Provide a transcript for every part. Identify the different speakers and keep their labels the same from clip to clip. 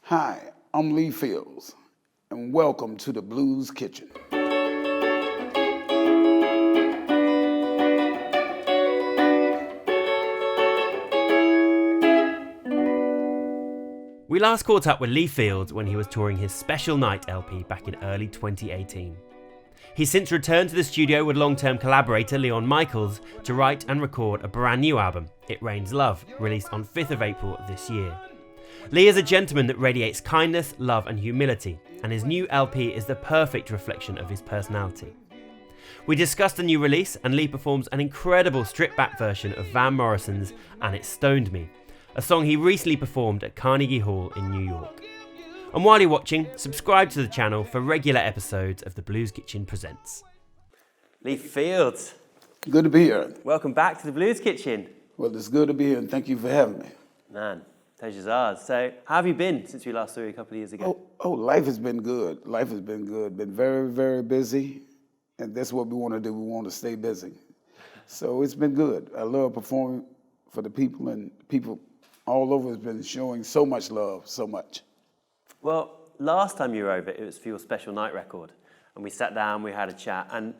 Speaker 1: Hi, I'm Lee Fields, and welcome to the Blues Kitchen.
Speaker 2: We last caught up with Lee Fields when he was touring his Special Night LP back in early 2018. He's since returned to the studio with long-term collaborator Leon Michaels to write and record a brand new album, It Rains Love, released on 5th of April this year. Lee is a gentleman that radiates kindness, love and humility, and his new LP is the perfect reflection of his personality. We discussed the new release, and Lee performs an incredible stripped-back version of Van Morrison's And It Stoned Me, a song he recently performed at Carnegie Hall in New York. And while you're watching, subscribe to the channel for regular episodes of The Blues Kitchen Presents. Lee Fields.
Speaker 1: Good to be here.
Speaker 2: Welcome back to The Blues Kitchen.
Speaker 1: Well, it's good to be here, and thank you for having me.
Speaker 2: Man, pleasure's ours. So, how have you been since we last saw you a couple of years ago?
Speaker 1: Life has been good. Life has been good. Been very, very busy, and that's what we want to do. We want to stay busy. So it's been good. I love performing for the people, and people all over has been showing so much love, so much.
Speaker 2: Well, last time you were over, it was for your Special Night record, and we sat down, we had a chat, and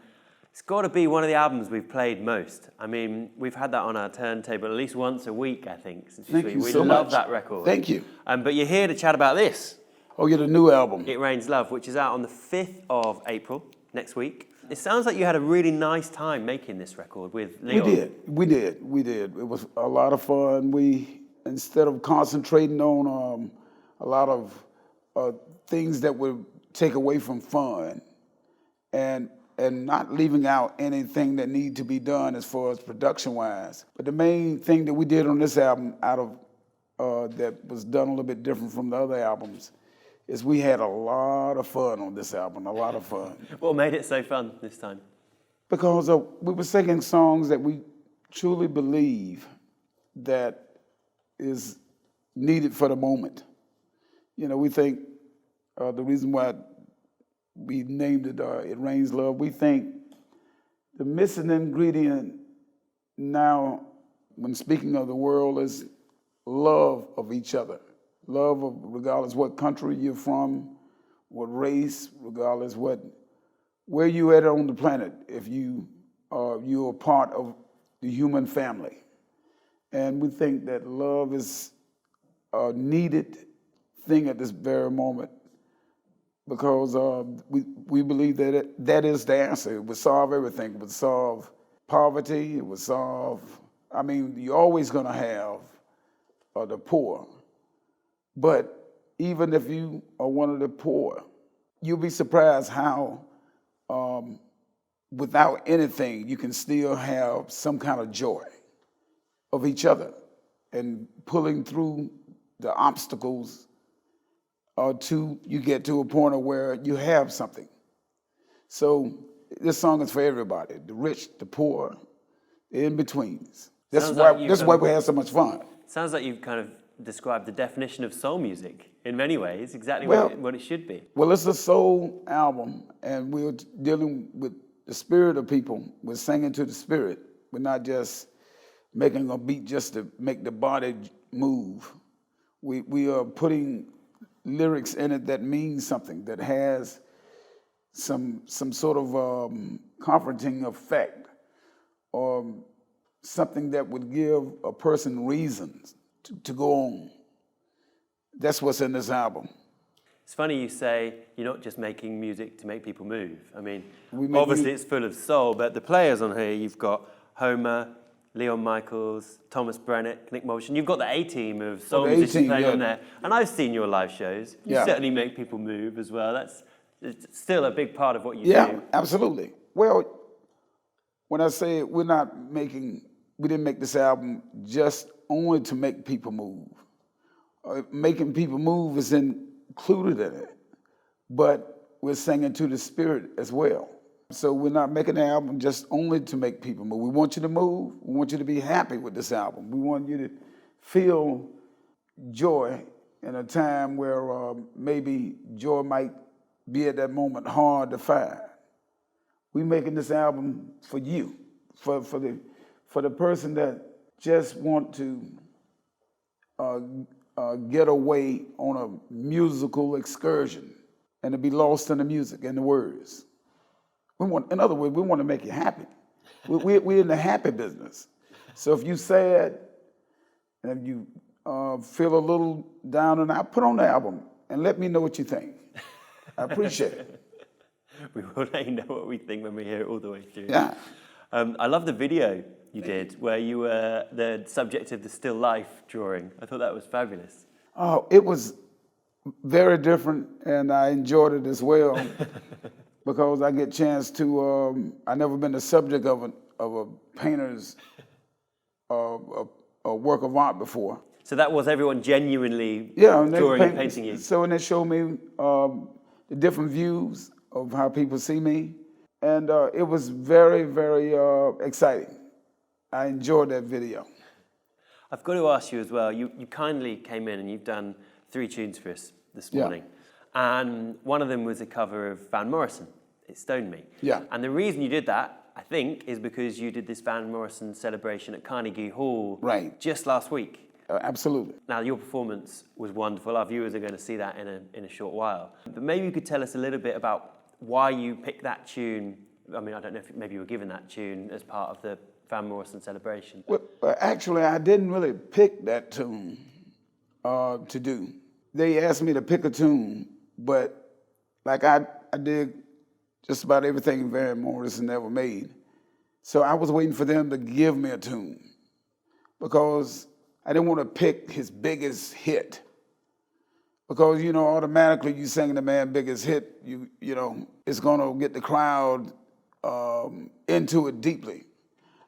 Speaker 2: it's got to be one of the albums we've played most. I mean, we've had that on our turntable at least once a week, I think, since
Speaker 1: Thank you
Speaker 2: we
Speaker 1: so
Speaker 2: love
Speaker 1: much.
Speaker 2: that record.
Speaker 1: Thank you.
Speaker 2: But you're here to chat about this.
Speaker 1: Oh, yeah, the new album.
Speaker 2: It Rains Love, which is out on the 5th of April, next week. It sounds like you had a really nice time making this record with Leon.
Speaker 1: We did. It was a lot of fun. Instead of concentrating on a lot of things that would take away from fun and not leaving out anything that need to be done as far as production-wise. But the main thing that we did on this album that was done a little bit different from the other albums is we had a lot of fun on this album, a lot of fun.
Speaker 2: What made it so fun this time?
Speaker 1: Because we were singing songs that we truly believe that is needed for the moment. You know, we think the reason why we named it It Rains Love, we think the missing ingredient now, when speaking of the world, is love of each other. Love of, regardless what country you're from, what race, regardless where you at on the planet, if you're a part of the human family. And we think that love is a needed thing at this very moment because we believe that that is the answer. It would solve everything. It would solve poverty. It would solve, you're always going to have the poor. But even if you are one of the poor, you'll be surprised how without anything, you can still have some kind of joy of each other and pulling through the obstacles you get to a point of where you have something. So this song is for everybody, the rich, the poor, the in-betweens. That's why we have so much fun.
Speaker 2: Sounds like you've kind of described the definition of soul music in many ways, exactly what it should be.
Speaker 1: Well, it's a soul album, and we're dealing with the spirit of people. We're singing to the spirit. We're not just making a beat just to make the body move. We are putting lyrics in it that mean something, that has some sort of comforting effect, or something that would give a person reasons to go on. That's what's in this album.
Speaker 2: It's funny you say you're not just making music to make people move. Obviously it's full of soul, but the players on here, you've got Homer, Leon Michaels, Thomas Brennick, Nick Morrison. You've got the A-team of soul musicians playing on there. And I've seen your live shows. You certainly make people move as well. That's still a big part of what you do.
Speaker 1: Yeah, absolutely. Well, when I say we didn't make this album just only to make people move. Making people move is included in it, but we're singing to the spirit as well. So we're not making the album just only to make people move. We want you to move. We want you to be happy with this album. We want you to feel joy in a time where maybe joy might be at that moment hard to find. We're making this album for you, for the person that just want to get away on a musical excursion and to be lost in the music and the words. In other words, we want to make you happy. We're in the happy business. So if you sad and if you feel a little down and out, put on the album and let me know what you think. I appreciate it.
Speaker 2: We will let you know what we think when we hear it all the way through.
Speaker 1: Yeah.
Speaker 2: I love the video you did where you were the subject of the still life drawing. I thought that was fabulous.
Speaker 1: Oh, it was very different, and I enjoyed it as well because I get a chance to. I've never been the subject of a painter's a work of art before.
Speaker 2: So that was everyone genuinely drawing and painting you.
Speaker 1: So and they showed me the different views of how people see me, and it was very, very exciting. I enjoyed that video.
Speaker 2: I've got to ask you as well, you kindly came in and you've done 3 tunes for us this morning. Yeah. And one of them was a cover of Van Morrison, It Stoned Me.
Speaker 1: Yeah.
Speaker 2: And the reason you did that, I think, is because you did this Van Morrison celebration at Carnegie Hall just last week.
Speaker 1: Absolutely.
Speaker 2: Now, your performance was wonderful. Our viewers are going to see that in a short while. But maybe you could tell us a little bit about why you picked that tune. I mean, I don't know if maybe you were given that tune as part of the Van Morrison celebration.
Speaker 1: Well, actually, I didn't really pick that tune to do. They asked me to pick a tune, but like I did just about everything Van Morrison ever made. So I was waiting for them to give me a tune because I didn't want to pick his biggest hit. Because, you know, automatically you sing the man's biggest hit, you know, it's going to get the crowd into it deeply.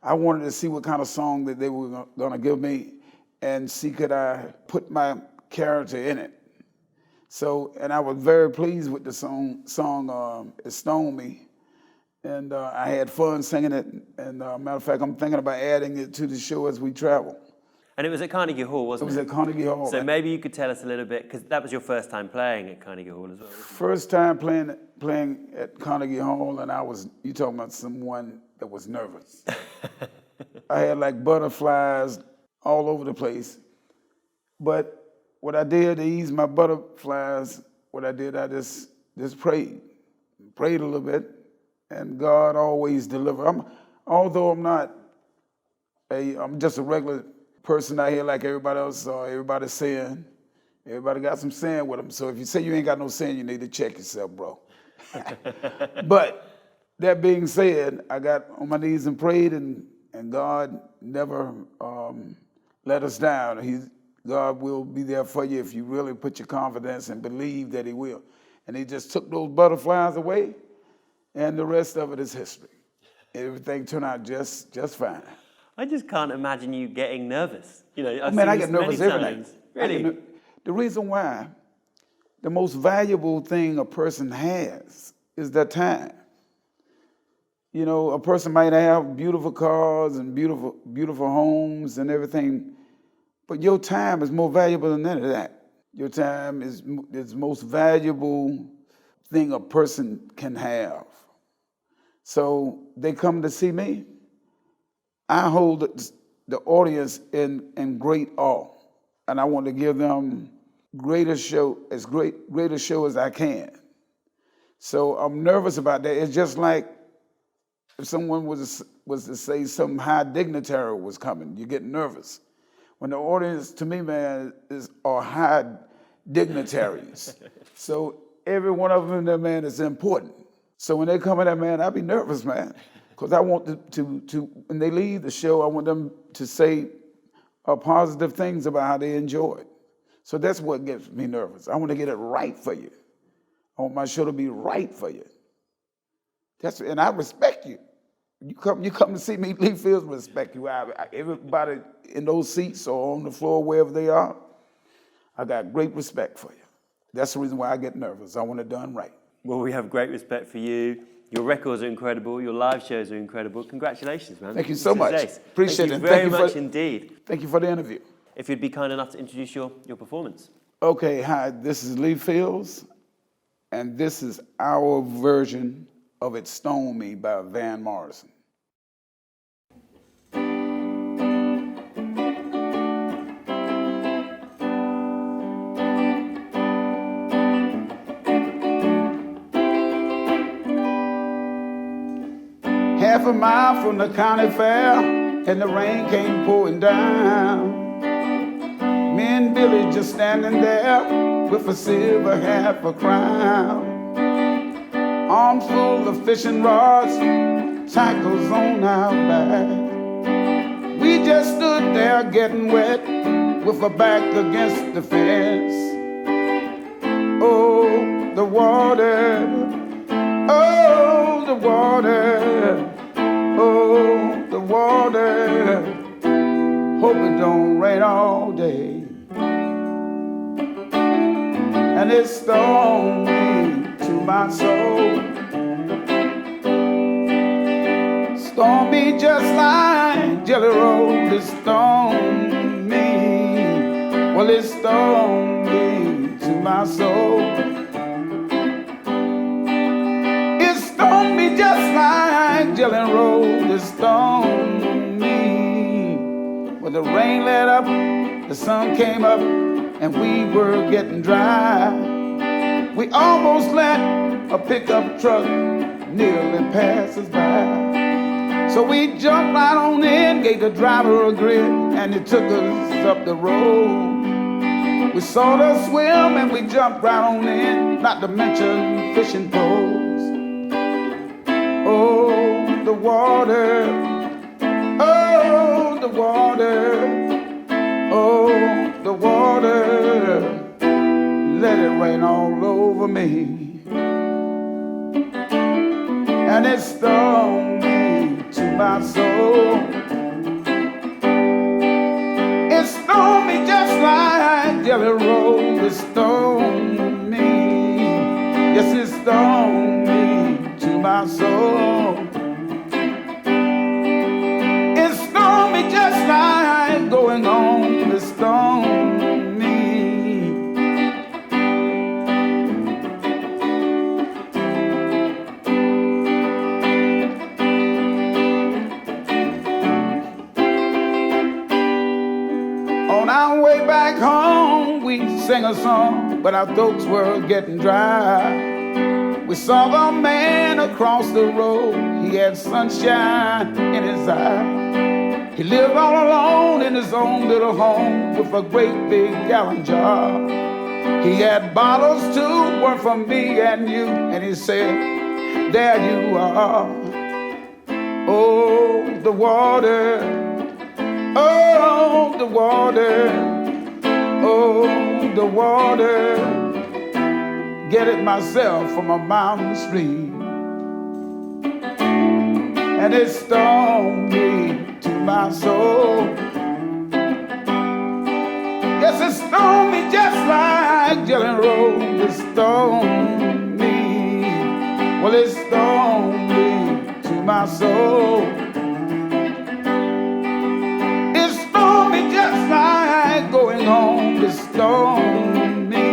Speaker 1: I wanted to see what kind of song that they were going to give me and see could I put my character in it. So, and I was very pleased with the song It Stoned Me. And I had fun singing it. And matter of fact, I'm thinking about adding it to the show as we travel.
Speaker 2: And it was at Carnegie Hall, wasn't it?
Speaker 1: It was at Carnegie Hall.
Speaker 2: So maybe you could tell us a little bit, because that was your first time playing at Carnegie Hall as well.
Speaker 1: First time playing at Carnegie Hall, and you talking about someone that was nervous. I had like butterflies all over the place. But what I did to ease my butterflies, I just prayed. Prayed a little bit, and God always delivered. Although I'm just a regular person out here like everybody else, everybody's sin. Everybody got some sin with them. So if you say you ain't got no sin, you need to check yourself, bro. But that being said, I got on my knees and prayed, and God never let us down. God will be there for you if you really put your confidence and believe that he will. And he just took those butterflies away, and the rest of it is history. Everything turned out just fine.
Speaker 2: I just can't imagine you getting nervous. You know,
Speaker 1: I get nervous every night.
Speaker 2: Really?
Speaker 1: The reason why, the most valuable thing a person has is their time. You know, a person might have beautiful cars and beautiful homes and everything, but your time is more valuable than any of that. Your time is the most valuable thing a person can have. So they come to see me. I hold the audience in great awe, and I want to give them greater show as I can. So I'm nervous about that. It's just like if someone was to say some high dignitary was coming, you get nervous. When the audience, to me, man, are high dignitaries. So every one of them, that man, is important. So when they come in there, man, I be nervous, man. Because I want to when they leave the show, I want them to say positive things about how they enjoyed. So that's what gets me nervous. I want to get it right for you. I want my show to be right for you. And I respect you. You come to see me, Lee Fields respect you. Everybody in those seats or on the floor, wherever they are, I got great respect for you. That's the reason why I get nervous. I want it done right.
Speaker 2: Well, we have great respect for you. Your records are incredible. Your live shows are incredible. Congratulations, man.
Speaker 1: Thank you so much. Appreciate it.
Speaker 2: Thank you very much indeed.
Speaker 1: Thank you for the interview.
Speaker 2: If you'd be kind enough to introduce your performance.
Speaker 1: Okay, hi. This is Lee Fields, and this is our version of It Stoned Me by Van Morrison. half a mile from the county fair, and the rain came pouring down. Me and Billy just standing there with a silver half a crown. Arms full of fishing rods, tackles on our back. We just stood there getting wet with our back against the fence. Oh, the water, oh, the water, oh, the water. Hope it don't rain all day. And it's stormy to my soul. Stormy just like Jelly Roll. It's stormy. Well, it's stormy to my soul. It's stormy just like Jelly Roll. It's stormy. Well, the rain let up, the sun came up, and we were getting dry. We almost let a pickup truck nearly pass us by. So we jumped right on in, gave the driver a grid, and it took us up the road. We saw her swim and we jumped right on in, not to mention fishing poles. Oh, the water, oh, the water, oh, the water, let it rain all over me. And it's stormy to my soul. It's stormy just like Jelly Roll. It's stormy, yes, it's stormy to my soul. It's stormy just like going home. It's stormy. On our way back home, we sang a song, but our throats were getting dry. We saw the man across the road. He had sunshine in his eye. He lived all alone in his own little home with a great big gallon jar. He had bottles too, one for me and you, and he said, there you are. Oh, the water, oh, the water, oh, the water. Get it myself from a mountain stream. And it's stormy to my soul. Yes, it's stormy just like Jelly Roll. It's stormy. Well, it's stormy to my soul. It's stormy just like going home. It's stormy.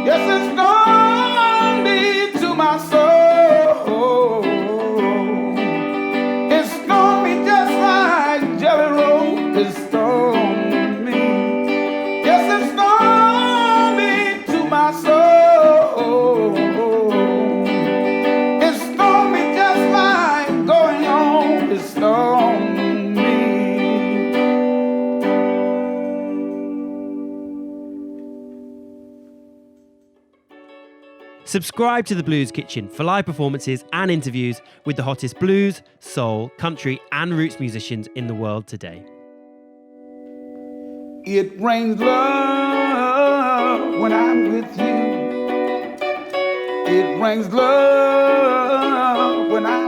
Speaker 1: Yes, it's stormy to my soul. It's stormy just like Jelly Roll. It's stormy. Yes, it's stormy to my soul. It's stormy just like going home. It's stormy.
Speaker 2: Subscribe to The Blues Kitchen for live performances and interviews with the hottest blues, soul, country and roots musicians in the world today.
Speaker 1: It rains love when I'm with you. It rains love when I'm